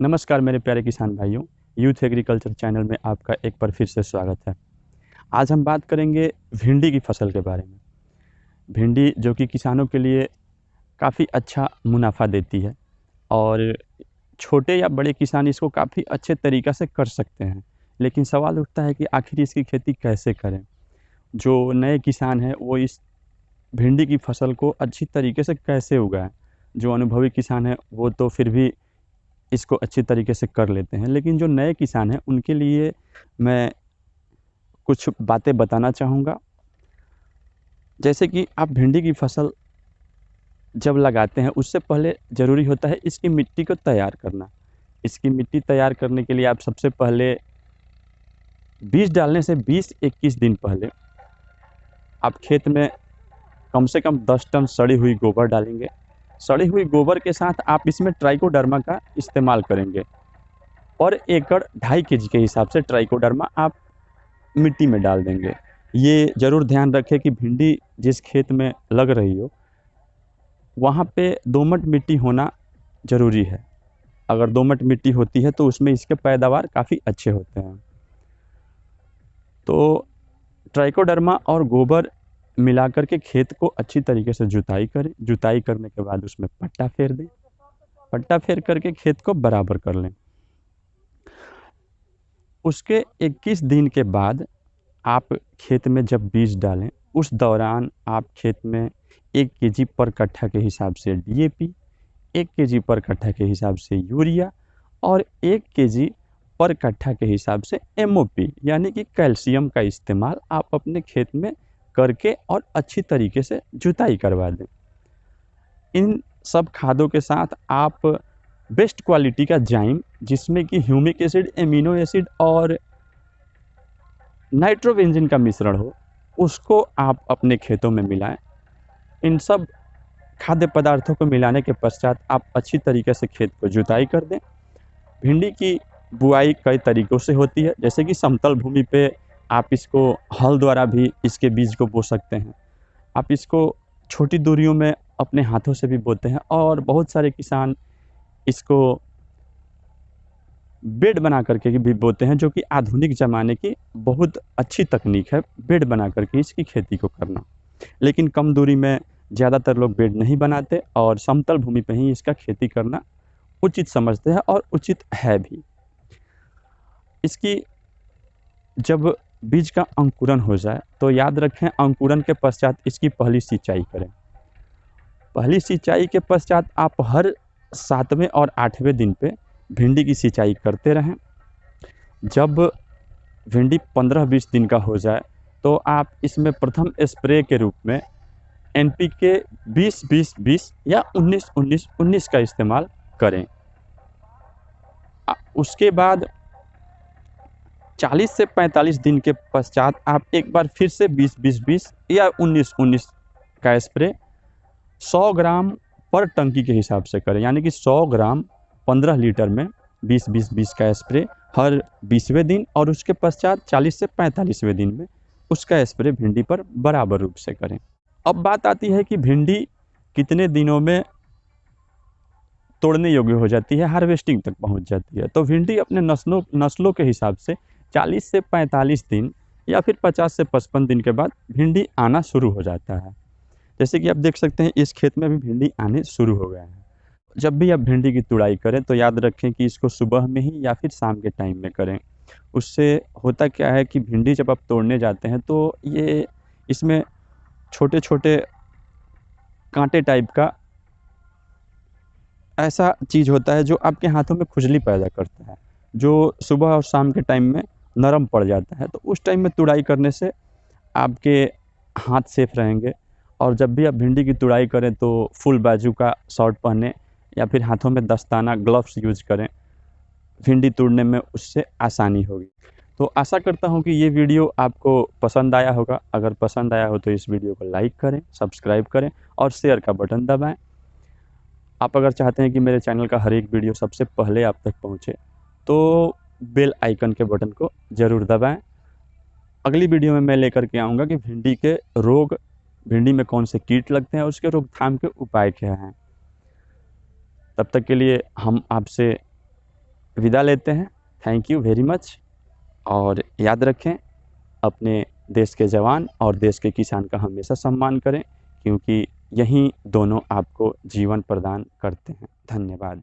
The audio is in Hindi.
नमस्कार मेरे प्यारे किसान भाइयों, यूथ एग्रीकल्चर चैनल में आपका एक बार फिर से स्वागत है। आज हम बात करेंगे भिंडी की फसल के बारे में। भिंडी जो कि किसानों के लिए काफ़ी अच्छा मुनाफा देती है और छोटे या बड़े किसान इसको काफ़ी अच्छे तरीक़ा से कर सकते हैं। लेकिन सवाल उठता है कि आखिर इसकी खेती कैसे करें? जो नए किसान हैं वो इस भिंडी की फसल को अच्छी तरीके से कैसे उगाएँ? जो अनुभवी किसान हैं वो तो फिर भी इसको अच्छी तरीके से कर लेते हैं, लेकिन जो नए किसान हैं उनके लिए मैं कुछ बातें बताना चाहूँगा। जैसे कि आप भिंडी की फसल जब लगाते हैं उससे पहले ज़रूरी होता है इसकी मिट्टी को तैयार करना। इसकी मिट्टी तैयार करने के लिए आप सबसे पहले बीज डालने से 20-21 दिन पहले आप खेत में कम से कम 10 टन सड़ी हुई गोबर डालेंगे। सड़ी हुई गोबर के साथ आप इसमें ट्राइकोडर्मा का इस्तेमाल करेंगे। पर एकड़ 2.5 केजी के हिसाब से ट्राइकोडर्मा आप मिट्टी में डाल देंगे। ये ज़रूर ध्यान रखें कि भिंडी जिस खेत में लग रही हो, वहाँ पे दोमट मिट्टी होना ज़रूरी है। अगर दोमट मिट्टी होती है तो उसमें इसके पैदावार काफ़ी अच्छे होते हैं। तो ट्राइकोडर्मा और गोबर मिलाकर के खेत को अच्छी तरीके से जुताई करें। जुताई करने के बाद उसमें पट्टा फेर दें। पट्टा फेर करके खेत को बराबर कर लें। उसके 21 दिन के बाद आप खेत में जब बीज डालें, उस दौरान आप खेत में 1 केजी पर कट्ठा के हिसाब से डीएपी, 1 केजी पर कट्ठा के हिसाब से यूरिया और 1 केजी पर कट्ठा के हिसाब से एमओपी यानी कि कैल्शियम का इस्तेमाल आप अपने खेत में करके और अच्छी तरीके से जुताई करवा दें। इन सब खादों के साथ आप बेस्ट क्वालिटी का जाइम जिसमें कि ह्यूमिक एसिड, एमिनो एसिड और नाइट्रोबेंजीन का मिश्रण हो, उसको आप अपने खेतों में मिलाएँ। इन सब खाद्य पदार्थों को मिलाने के पश्चात आप अच्छी तरीके से खेत को जुताई कर दें। भिंडी की बुआई कई तरीक़ों से होती है, जैसे कि समतल भूमि पे आप इसको हल द्वारा भी इसके बीज को बो सकते हैं। आप इसको छोटी दूरियों में अपने हाथों से भी बोते हैं और बहुत सारे किसान इसको बेड बना करके भी बोते हैं, जो कि आधुनिक ज़माने की बहुत अच्छी तकनीक है, बेड बना करके इसकी खेती को करना। लेकिन कम दूरी में ज़्यादातर लोग बेड नहीं बनाते और समतल भूमि पे ही इसका खेती करना उचित समझते हैं और उचित है भी। इसकी जब बीज का अंकुरन हो जाए तो याद रखें अंकुरन के पश्चात इसकी पहली सिंचाई करें। पहली सिंचाई के पश्चात आप हर 7वें और 8वें दिन पे भिंडी की सिंचाई करते रहें। जब भिंडी 15-20 दिन का हो जाए तो आप इसमें प्रथम स्प्रे के रूप में एनपीके 20-20-20 या 19-19-19 का इस्तेमाल करें। उसके बाद 40 से 45 दिन के पश्चात आप एक बार फिर से 20-20-20 या 19-19 का स्प्रे 100 ग्राम पर टंकी के हिसाब से करें, यानी कि 100 ग्राम 15 लीटर में 20-20-20 का स्प्रे हर 20वें दिन और उसके पश्चात 40 से 45वें दिन में उसका स्प्रे भिंडी पर बराबर रूप से करें। अब बात आती है कि भिंडी कितने दिनों में तोड़ने योग्य हो जाती है, हार्वेस्टिंग तक पहुंच जाती है। तो भिंडी अपने नस्लों के हिसाब से 40 से 45 दिन या फिर 50 से 55 दिन के बाद भिंडी आना शुरू हो जाता है। जैसे कि आप देख सकते हैं इस खेत में भी भिंडी आने शुरू हो गए हैं। जब भी आप भिंडी की तुड़ाई करें तो याद रखें कि इसको सुबह में ही या फिर शाम के टाइम में करें। उससे होता क्या है कि भिंडी जब आप तोड़ने जाते हैं तो ये इसमें छोटे-छोटे कांटे टाइप का ऐसा चीज़ होता है जो आपके हाथों में खुजली पैदा करता है, जो सुबह और शाम के टाइम में नरम पड़ जाता है। तो उस टाइम में तुड़ाई करने से आपके हाथ सेफ रहेंगे और जब भी आप भिंडी की तुड़ाई करें तो फुल बाजू का शॉर्ट पहने या फिर हाथों में दस्ताना ग्लव्स यूज़ करें। भिंडी तोड़ने में उससे आसानी होगी। तो आशा करता हूँ कि ये वीडियो आपको पसंद आया होगा। अगर पसंद आया हो तो इस वीडियो को लाइक करें, सब्सक्राइब करें और शेयर का बटन दबाएँ। आप अगर चाहते हैं कि मेरे चैनल का हर एक वीडियो सबसे पहले आप तक पहुँचे तो बेल आइकन के बटन को ज़रूर दबाएँ। अगली वीडियो में मैं लेकर के आऊँगा कि भिंडी के रोग, भिंडी में कौन से कीट लगते हैं, उसके रोकथाम के उपाय क्या हैं। तब तक के लिए हम आपसे विदा लेते हैं। Thank you very much. और याद रखें, अपने देश के जवान और देश के किसान का हमेशा सम्मान करें, क्योंकि यही दोनों आपको जीवन प्रदान करते हैं। धन्यवाद।